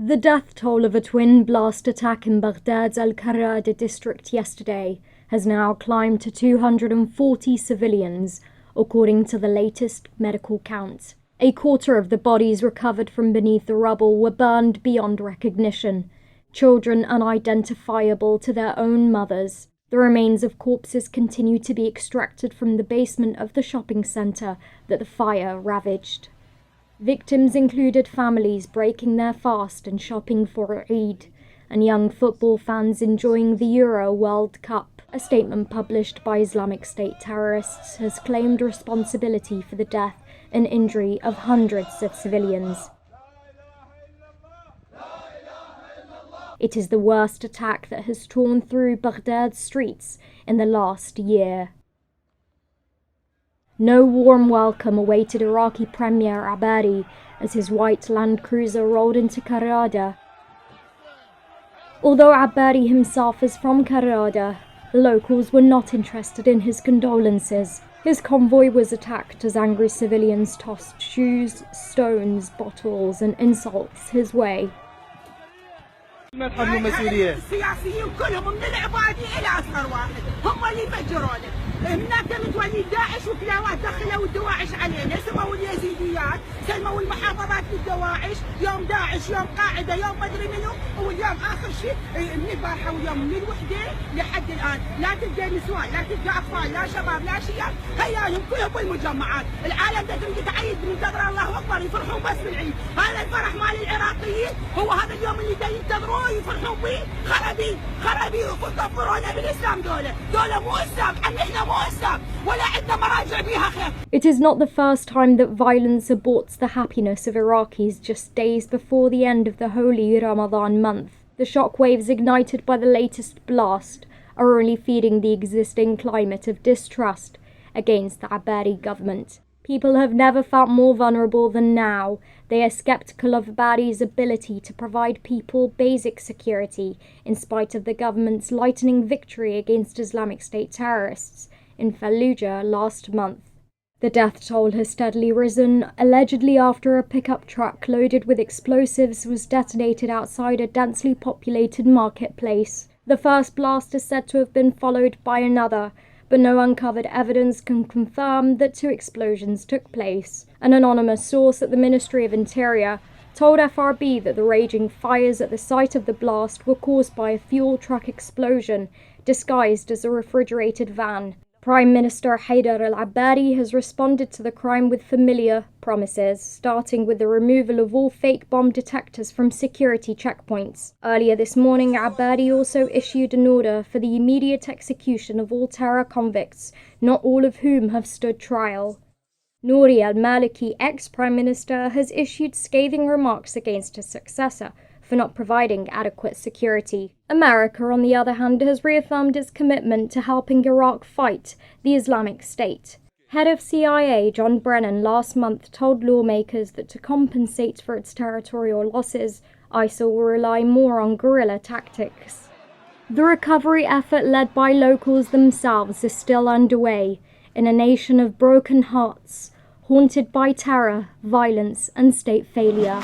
The death toll of a twin blast attack in Baghdad's Al-Karada district yesterday has now climbed to 240 civilians, according to the latest medical count. A quarter of the bodies recovered from beneath the rubble were burned beyond recognition, children unidentifiable to their own mothers. The remains of corpses continue to be extracted from the basement of the shopping centre that the fire ravaged. Victims included families breaking their fast and shopping for Eid, and young football fans enjoying the Euro World Cup. A statement published by Islamic State terrorists has claimed responsibility for the death and injury of hundreds of civilians. It is the worst attack that has torn through Baghdad's streets in the last year. No warm welcome awaited Iraqi Premier Abadi as his white Land Cruiser rolled into Karada. Although Abadi himself is from Karada, the locals were not interested in his condolences. His convoy was attacked as angry civilians tossed shoes, stones, bottles and insults his way. ما تحملوا مسؤولية. السياسيين كلهم من العبادي إلى أصغر واحد هم اللي يفجرونه. هناك متولي داعش وكلاوات دخلوا الدواعش علينا، سموا اليزيديات، سموا المحافظات للدواعش، يوم داعش، يوم قاعدة، يوم مدري منو، واليوم آخر شيء من البارحة واليوم من الوحدة لحد الآن، لا تلقى نسوان، لا تلقى أطفال، لا شباب، لا شياب، هيالهم كلهم بالمجمعات، العالم تريد تعيد منتظر الله أكبر يفرحون بس بالعيد، هذا الفرح مال العراقيين هو هذا اليوم اللي ينتظروه يفرحون به، خرابي وكفرونا بالإسلام دولة مو إسلام، إحنا مو إسلام ولا عندنا مراجع بيها خير. It is not the first time that violence aborts the happiness of Iraqis just days before the end of the holy Ramadan month. The shockwaves ignited by the latest blast are only feeding the existing climate of distrust against the Abadi government. People have never felt more vulnerable than now. They are skeptical of Abadi's ability to provide people basic security in spite of the government's lightning victory against Islamic State terrorists in Fallujah last month. The death toll has steadily risen, allegedly after a pickup truck loaded with explosives was detonated outside a densely populated marketplace. The first blast is said to have been followed by another, but no uncovered evidence can confirm that two explosions took place. An anonymous source at the Ministry of Interior told FRB that the raging fires at the site of the blast were caused by a fuel truck explosion disguised as a refrigerated van. Prime Minister Haider al-Abadi has responded to the crime with familiar promises, starting with the removal of all fake bomb detectors from security checkpoints. Earlier this morning, Abadi also issued an order for the immediate execution of all terror convicts, not all of whom have stood trial. Nouri al-Maliki, ex-Prime Minister, has issued scathing remarks against his successor for not providing adequate security. America, on the other hand, has reaffirmed its commitment to helping Iraq fight the Islamic State. Head of CIA John Brennan last month told lawmakers that to compensate for its territorial losses, ISIL will rely more on guerrilla tactics. The recovery effort led by locals themselves is still underway in a nation of broken hearts, haunted by terror, violence and state failure.